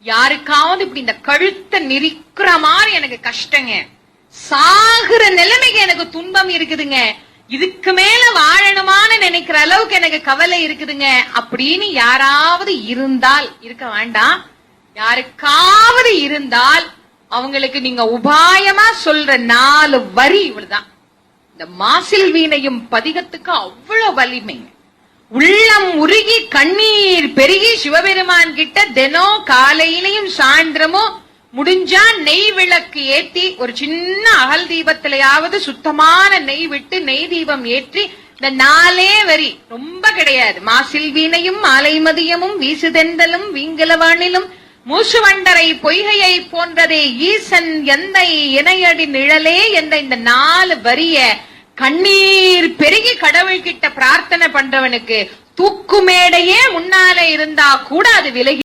யாருக்காவது இப்படி இந்த கழுத்தை நெரிக்கிற மாதிரி எனக்கு கஷ்டங்க, சாகுற நிலைமைக்கு எனக்கு துன்பம் இருக்குதுங்க, இதுக்கு மேல வாழணுமான்னு நினைக்கிற அளவுக்கு எனக்கு கவலை இருக்குதுங்க அப்படின்னு யாராவது இருந்தால், இருக்க வேண்டாம், யாருக்காவது இருந்தால் அவங்களுக்கு நீங்க உபாயமா சொல்ற 4 வரி இவ்வளவுதான். இந்த மாசில் வீணையும் பதிகத்துக்கு அவ்வளவு வலிமைங்க. உள்ளம் உருகி கண்ணீர் பெருகி சிவபெருமான் கிட்ட தினம் காலையிலையும் சாயந்திரமும் முடிஞ்சா நெய் விளக்கு ஏத்தி ஒரு சின்ன அகல் தீபத்திலேயாவது சுத்தமான நெய் விட்டு நெய் தீபம் ஏற்றி இந்த 4 வரி, ரொம்ப கிடையாது. மாசில் வீணையும் மாலை மதியமும் வீசுதெந்தலும் வீங்கலவானிலும் மூசுவண்டரை பொய்கையை போன்றதே ஈசன் எந்தை இணையடி நிழலே என்ற இந்த 4 வரிய கண்ணீர் பெருகி கடவுள் கிட்ட பிரார்த்தனை பண்றவனுக்கு தூக்குமேடையே முன்னாலே இருந்தா கூட அது விலகி